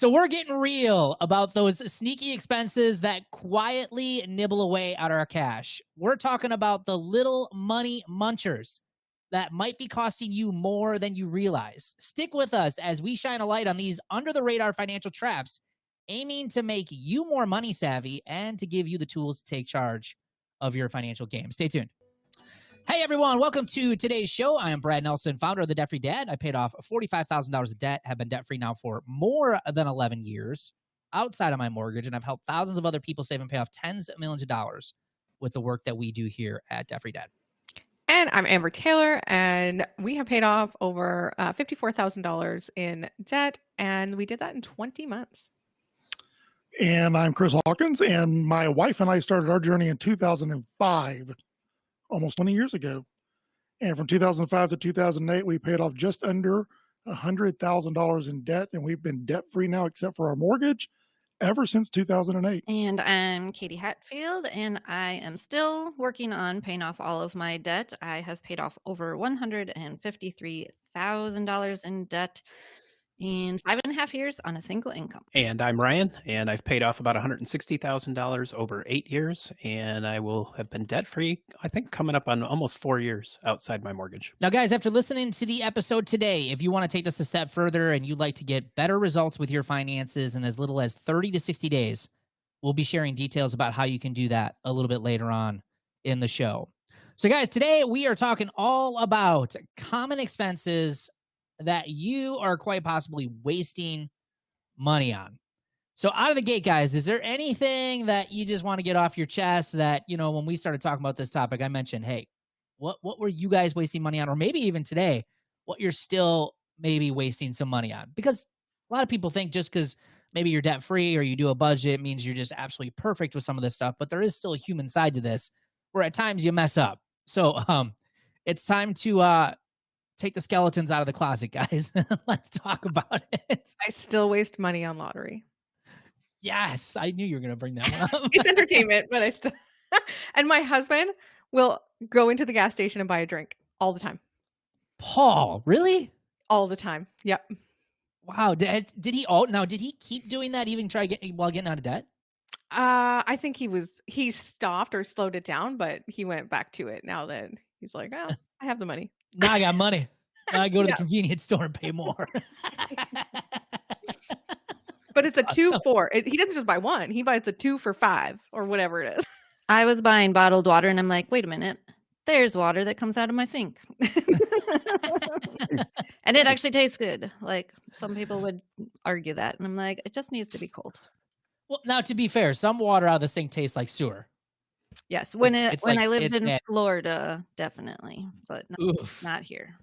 So we're getting real about those sneaky expenses that quietly nibble away at our cash. We're talking about the little money munchers that might be costing you more than you realize. Stick with us as we shine a light on these under-the-radar financial traps, aiming to make you more money savvy and to give you the tools to take charge of your financial game. Stay tuned. Hey, everyone. Welcome to today's show. I am Brad Nelson, founder of The Debt Free Dad. I paid off $45,000 of debt, have been debt-free now for more than 11 years outside of my mortgage, and I've helped thousands of other people save and pay off tens of millions of dollars with the work that we do here at Debt Free Dad. And I'm Amber Taylor, and we have paid off over $54,000 in debt, and we did that in 20 months. And I'm Chris Hawkins, and my wife and I started our journey in 2005, almost 20 years ago. And from 2005 to 2008, we paid off just under $100,000 in debt, and we've been debt-free now except for our mortgage ever since 2008. And I'm Katie Hatfield, and I am still working on paying off all of my debt. I have paid off over $153,000 in debt in 5.5 years on a single income. And I'm Ryan, and I've paid off about $160,000 over 8 years, and I will have been debt-free, I think, coming up on almost 4 years outside my mortgage. Now, guys, after listening to the episode today, if you want to take this a step further and you'd like to get better results with your finances in as little as 30 to 60 days, we'll be sharing details about how you can do that a little bit later on in the show. So, guys, today we are talking all about common expenses that you are quite possibly wasting money on. So out of the gate, guys, is there anything that you just want to get off your chest that, you know, when we started talking about this topic, I mentioned, hey, what were you guys wasting money on? Or maybe even today, what you're still maybe wasting some money on? Because a lot of people think just because maybe you're debt free or you do a budget means you're just absolutely perfect with some of this stuff, but there is still a human side to this where at times you mess up. So it's time to take the skeletons out of the closet, guys. Let's talk about it. I still waste money on lottery. Yes, I knew you were going to bring that one up. It's entertainment, but I still... And my husband will go into the gas station and buy a drink all the time. Paul, really? All the time. Yep. Wow. Did he keep doing that even while getting out of debt? I think he stopped or slowed it down, but he went back to it now that he's like, oh, I have the money. Now I got money. Now I go to the convenience store and pay more. But it's a 2 for. He doesn't just buy one. He buys the 2 for $5 or whatever it is. I was buying bottled water, and I'm like, wait a minute. There's water that comes out of my sink. And it actually tastes good. Like, some people would argue that. And I'm like, it just needs to be cold. Well, now, to be fair, some water out of the sink tastes like sewer. Yes, when I lived in Florida, definitely, but not here.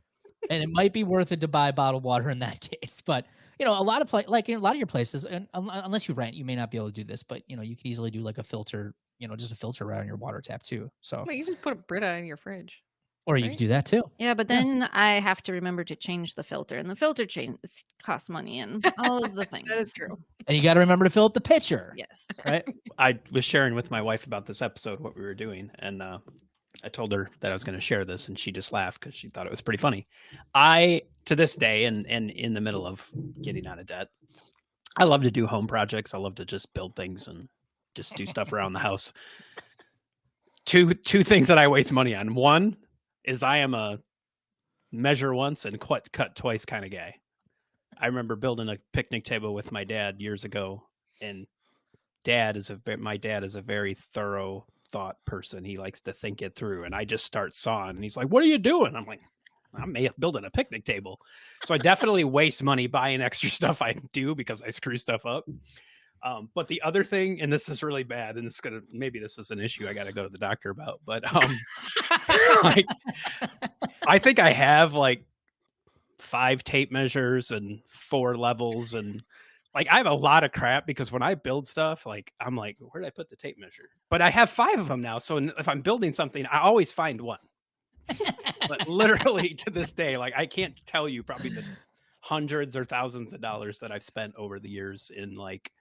And it might be worth it to buy bottled water in that case. But you know, a lot of your places, and unless you rent, you may not be able to do this. But you know, you could easily do like a filter, just a filter right on your water tap too. So you just put a Brita in your fridge. Or you could do that too. Yeah, but then I have to remember to change the filter, and the filter costs money and all of the things. That is true. And you got to remember to fill up the pitcher. Yes. Right? I was sharing with my wife about this episode, what we were doing, and I told her that I was going to share this, and she just laughed because she thought it was pretty funny. To this day, and in the middle of getting out of debt, I love to do home projects. I love to just build things and just do stuff around the house. Two things that I waste money on. One is I am a measure once and cut twice kind of guy. I remember building a picnic table with my dad years ago, and my dad is a very thorough thought person. He likes to think it through, and I just start sawing, and he's like, "What are you doing?" I'm like, "I'm building a picnic table." So I definitely waste money buying extra stuff I do because I screw stuff up. But the other thing, and this is really bad, and maybe this is an issue I got to go to the doctor about, but I think I have like 5 tape measures and 4 levels, and like I have a lot of crap because when I build stuff, like I'm like, where did I put the tape measure? But I have 5 of them now, so if I'm building something, I always find one. But literally to this day, like I can't tell you probably the hundreds or thousands of dollars that I've spent over the years in like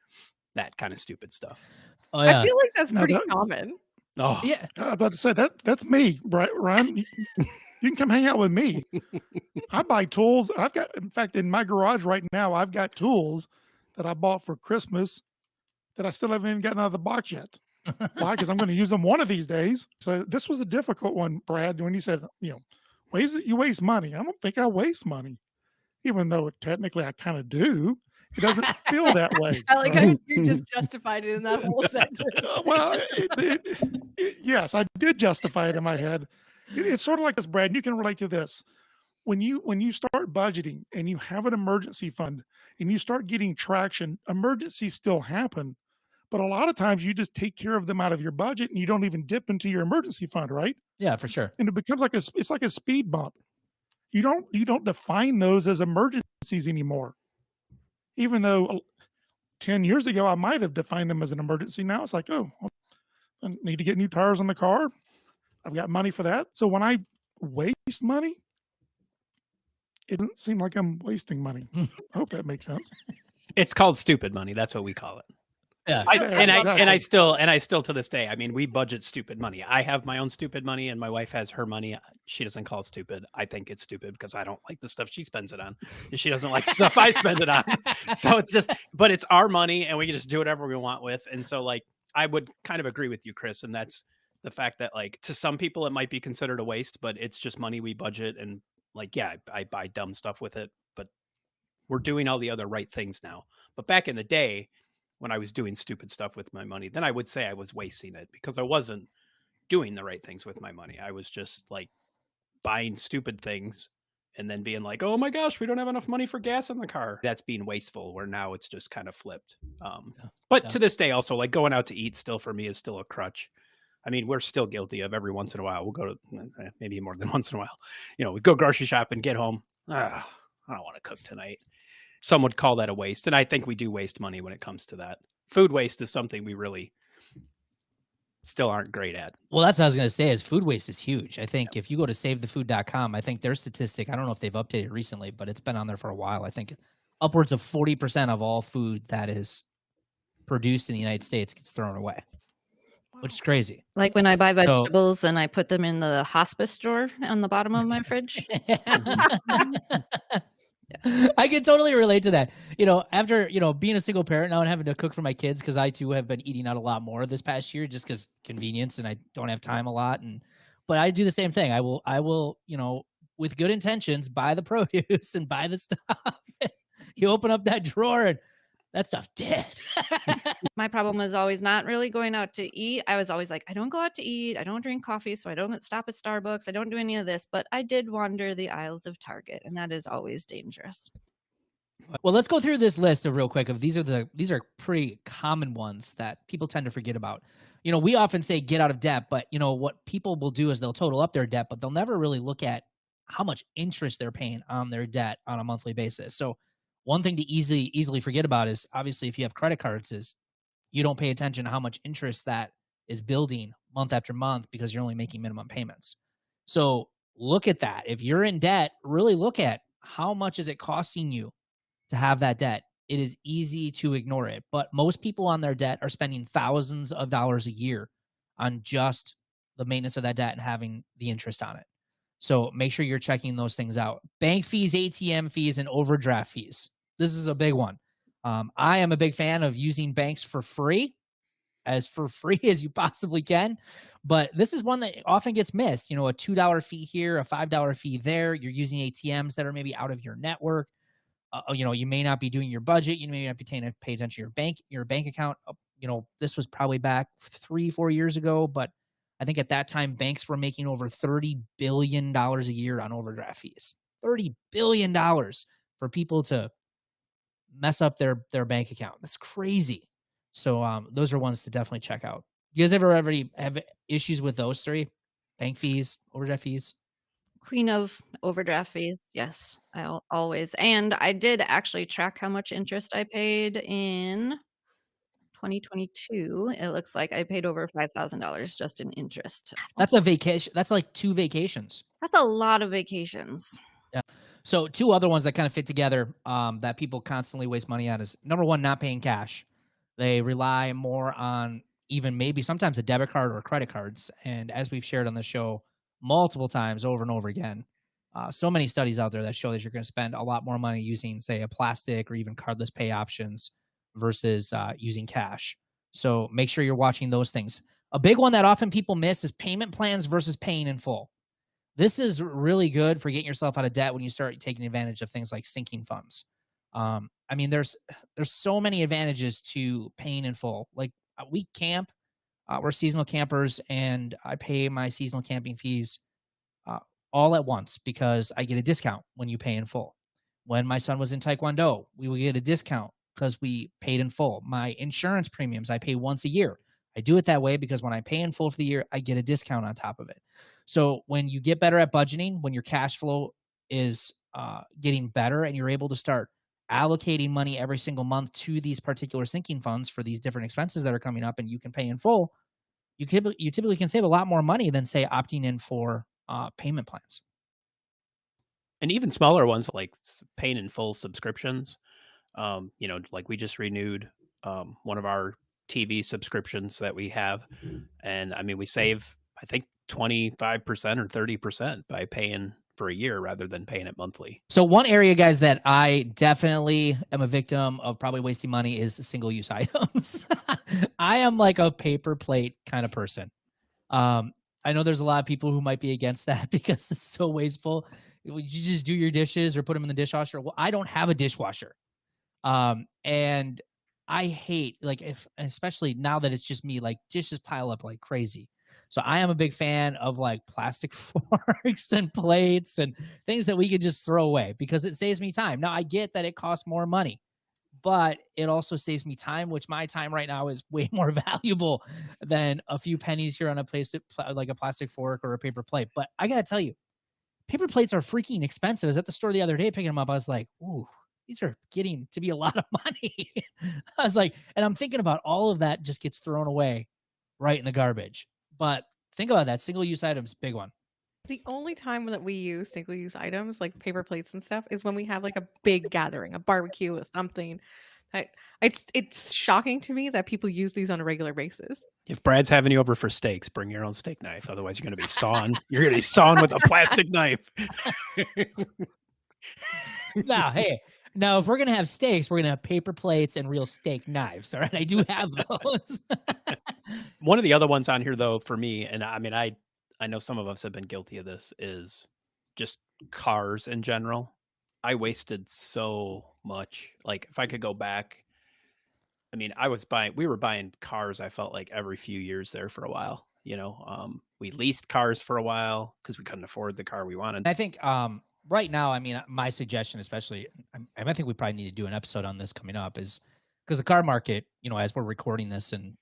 that kind of stupid stuff. Oh, yeah. I feel like that's pretty common. Oh yeah. I was about to say that's me, right, Ryan? You can come hang out with me. I buy tools. In fact, in my garage right now, I've got tools that I bought for Christmas that I still haven't even gotten out of the box yet. Why? Because I'm going to use them one of these days. So this was a difficult one, Brad, when you said, ways that you waste money. I don't think I waste money, even though technically I kind of do. It doesn't feel that way. I like how you just justified it in that whole sentence. Well, yes, I did justify it in my head. It's sort of like this, Brad. You can relate to this. When you start budgeting and you have an emergency fund and you start getting traction, emergencies still happen. But a lot of times you just take care of them out of your budget and you don't even dip into your emergency fund, right? Yeah, for sure. And it becomes it's like a speed bump. You don't define those as emergencies anymore. Even though 10 years ago I might have defined them as an emergency. Now it's like, oh, I need to get new tires on the car. I've got money for that. So when I waste money, it doesn't seem like I'm wasting money. I hope that makes sense. It's called stupid money. That's what we call it. Yeah. I still to this day, I mean, we budget stupid money. I have my own stupid money and my wife has her money. She doesn't call it stupid. I think it's stupid because I don't like the stuff she spends it on. And she doesn't like the stuff I spend it on. So it's just, but it's our money and we can just do whatever we want with. And so like, I would kind of agree with you, Chris. And that's the fact that like, to some people it might be considered a waste, but it's just money we budget. And like, yeah, I buy dumb stuff with it, but we're doing all the other right things now. But back in the day, when I was doing stupid stuff with my money, then I would say I was wasting it because I wasn't doing the right things with my money. I was just like buying stupid things and then being like, oh my gosh, we don't have enough money for gas in the car. That's being wasteful, where now it's just kind of flipped. But to this day also, like going out to eat still for me is still a crutch. I mean, we're still guilty of every once in a while. We'll go to maybe more than once in a while. We go grocery shop and get home. I don't want to cook tonight. Some would call that a waste. And I think we do waste money when it comes to that. Food waste is something we really still aren't great at. Well, that's what I was going to say is food waste is huge. I think if you go to savethefood.com, I think their statistic, I don't know if they've updated recently, but it's been on there for a while. I think upwards of 40% of all food that is produced in the United States gets thrown away, which is crazy. Like when I buy vegetables and I put them in the hospice drawer on the bottom of my fridge. I can totally relate to that. After, being a single parent now and having to cook for my kids, because I too have been eating out a lot more this past year just because convenience and I don't have time a lot. But I do the same thing. I will, with good intentions, buy the produce and buy the stuff. You open up that drawer and that stuff dead. My problem was always not really going out to eat. I was always like, I don't go out to eat. I don't drink coffee, so I don't stop at Starbucks. I don't do any of this, but I did wander the aisles of Target, and that is always dangerous. Well, let's go through this list real quick of these are pretty common ones that people tend to forget about. We often say get out of debt, but what people will do is they'll total up their debt, but they'll never really look at how much interest they're paying on their debt on a monthly basis. So one thing to easily forget about is obviously if you have credit cards is you don't pay attention to how much interest that is building month after month because you're only making minimum payments. So look at that. If you're in debt, really look at how much is it costing you to have that debt. It is easy to ignore it, but most people on their debt are spending thousands of dollars a year on just the maintenance of that debt and having the interest on it. So make sure you're checking those things out. Bank fees, ATM fees, and overdraft fees. This is a big one. I am a big fan of using banks for free as you possibly can. But this is one that often gets missed. A $2 fee here, a $5 fee there. You're using ATMs that are maybe out of your network. You may not be doing your budget. You may not be paying attention to your bank account. This was probably back 3-4 years ago, but I think at that time, banks were making over $30 billion a year on overdraft fees. $30 billion for people to mess up their bank account. That's crazy. So those are ones to definitely check out. You guys ever have issues with those three? Bank fees, overdraft fees? Queen of overdraft fees. Yes, I always. And I did actually track how much interest I paid in 2022. It looks like I paid over $5,000 just in interest. That's a vacation. That's like 2 vacations. That's a lot of vacations. Yeah. So 2 other ones that kind of fit together that people constantly waste money on is, number one, not paying cash. They rely more on even maybe sometimes a debit card or credit cards. And as we've shared on the show multiple times over and over again, so many studies out there that show that you're going to spend a lot more money using, say, a plastic or even cardless pay options versus using cash. So make sure you're watching those things. A big one that often people miss is payment plans versus paying in full. This is really good for getting yourself out of debt when you start taking advantage of things like sinking funds. I mean, there's so many advantages to paying in full. Like we camp, we're seasonal campers, and I pay my seasonal camping fees uh, all at once because I get a discount when you pay in full. When my son was in Taekwondo, we would get a discount because we paid in full. My insurance premiums, I pay once a year. I do it that way because when I pay in full for the year, I get a discount on top of it. So when you get better at budgeting, when your cash flow is getting better and you're able to start allocating money every single month to these particular sinking funds for these different expenses that are coming up and you can pay in full, you typically can save a lot more money than, say, opting in for payment plans. And even smaller ones like paying in full subscriptions. Like we just renewed one of our TV subscriptions that we have. And I mean, we save, I think, 25% or 30% by paying for a year rather than paying it monthly. So one area, guys, that I definitely am a victim of probably wasting money is the single-use items. I am like a paper plate kind of person. I know there's a lot of people who might be against that because it's so wasteful. Would you just do your dishes or put them in the dishwasher? Well, I don't have a dishwasher. And I hate, like, especially now that it's just me, like dishes pile up like crazy. So I am a big fan of like plastic forks and plates and things that we could just throw away because it saves me time. Now I get that it costs more money, but it also saves me time, which my time right now is way more valuable than a few pennies here on a like a plastic fork or a paper plate. But I gotta tell you, paper plates are freaking expensive. I was at the store the other day picking them up. I was like, ooh, these are getting to be a lot of money. I was like, and I'm thinking about all of that just gets thrown away right in the garbage. But think about that. Single-use items, big one. The only time that we use single-use items like paper plates and stuff is when we have like a big gathering, a barbecue or something. It's shocking to me that people use these on a regular basis. If Brad's having you over for steaks, bring your own steak knife. Otherwise, you're going to be sawing. You're going to be sawing with a plastic knife. Now, hey, now if we're going to have steaks, we're going to have paper plates and real steak knives. All right, I do have those. One of the other ones on here, though, for me, and I mean, I know some of us have been guilty of this, is just cars in general. I wasted so much. Like, if I could go back, I mean, we were buying cars, I felt like every few years there for a while. We leased cars for a while because we couldn't afford the car we wanted. I think right now, I mean, my suggestion, especially, I think we probably need to do an episode on this coming up, is because the car market, as we're recording this in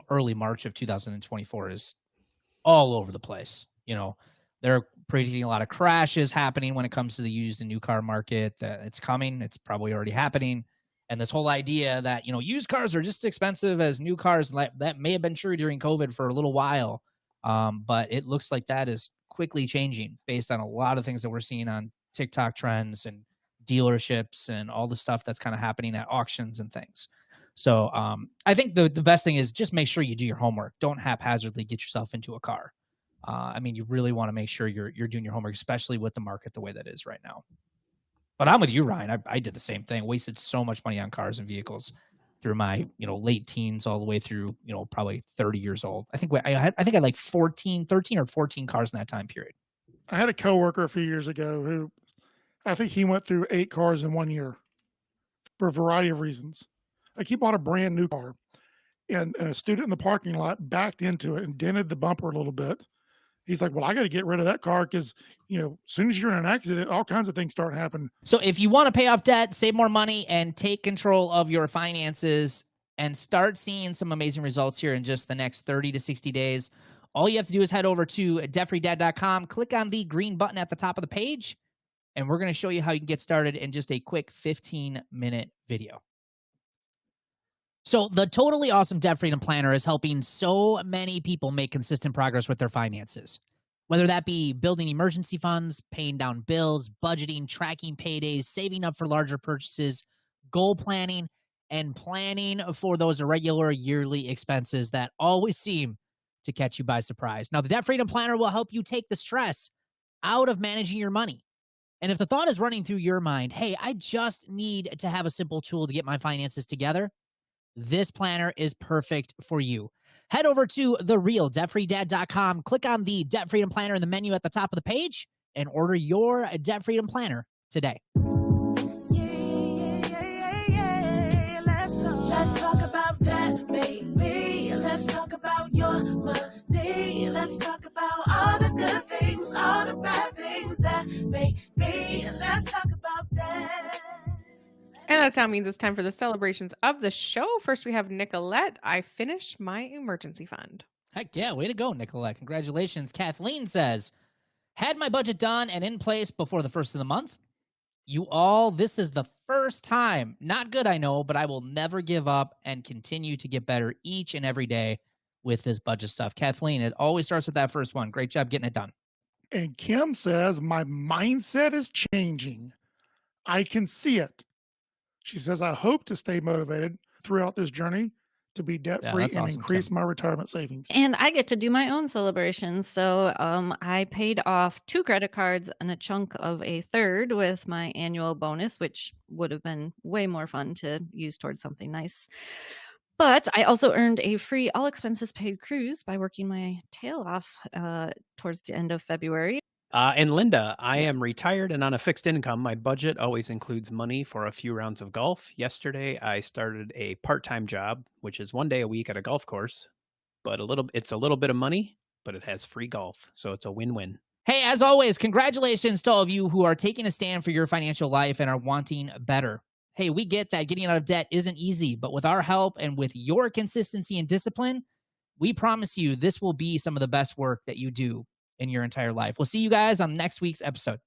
early March of 2024, is all over the place. There are predicting a lot of crashes happening when it comes to the used and new car market. It's coming. It's probably already happening. And this whole idea that, used cars are just as expensive as new cars, that may have been true during COVID for a little while. But it looks like that is quickly changing based on a lot of things that we're seeing on TikTok trends and dealerships and all the stuff that's kind of happening at auctions and things. So I think the best thing is just make sure you do your homework. Don't haphazardly get yourself into a car. I mean, you really want to make sure you're doing your homework, especially with the market the way that is right now. But I'm with you, Ryan. I did the same thing. Wasted so much money on cars and vehicles through my late teens all the way through probably 30 years old. I think I had like 13 or 14 cars in that time period. I had a coworker a few years ago who I think he went through 8 cars in 1 year for a variety of reasons. Like he bought a brand new car and a student in the parking lot backed into it and dented the bumper a little bit. He's like, well, I got to get rid of that car because, as soon as you're in an accident, all kinds of things start happening. So if you want to pay off debt, save more money, and take control of your finances and start seeing some amazing results here in just the next 30 to 60 days, all you have to do is head over to debtfreedad.com, click on the green button at the top of the page, and we're going to show you how you can get started in just a quick 15-minute video. So the Totally Awesome Debt Freedom Planner is helping so many people make consistent progress with their finances. Whether that be building emergency funds, paying down bills, budgeting, tracking paydays, saving up for larger purchases, goal planning, and planning for those irregular yearly expenses that always seem to catch you by surprise. Now, the Debt Freedom Planner will help you take the stress out of managing your money And if the thought is running through your mind, hey, I just need to have a simple tool to get my finances together, this planner is perfect for you. Head over to therealdebtfreedad.com, click on the Debt Freedom Planner in the menu at the top of the page, and order your Debt Freedom Planner today. Let's talk about that, baby. Let's talk about your money. Let's talk about all the good things, all the bad things that may be. Let's talk about that. And that sound means it's time for the celebrations of the show. First, we have Nicolette. I finished my emergency fund. Heck yeah, way to go, Nicolette. Congratulations. Kathleen says, had my budget done and in place before the first of the month. You all, this is the first time. Not good, I know, but I will never give up and continue to get better each and every day with this budget stuff. Kathleen, it always starts with that first one. Great job getting it done. And Kim says, my mindset is changing. I can see it. She says, I hope to stay motivated throughout this journey to be debt-free that's and awesome, increase Kim. my retirement savings. And I get to do my own celebrations. So I paid off 2 credit cards and a chunk of a third with my annual bonus, which would have been way more fun to use towards something nice. But I also earned a free all expenses paid cruise by working my tail off towards the end of February. And Linda, I am retired and on a fixed income. My budget always includes money for a few rounds of golf. Yesterday, I started a part-time job, which is 1 day a week at a golf course. But it's a little bit of money, but it has free golf. So it's a win-win. Hey, as always, congratulations to all of you who are taking a stand for your financial life and are wanting better. Hey, we get that getting out of debt isn't easy, but with our help and with your consistency and discipline, we promise you this will be some of the best work that you do in your entire life. We'll see you guys on next week's episode.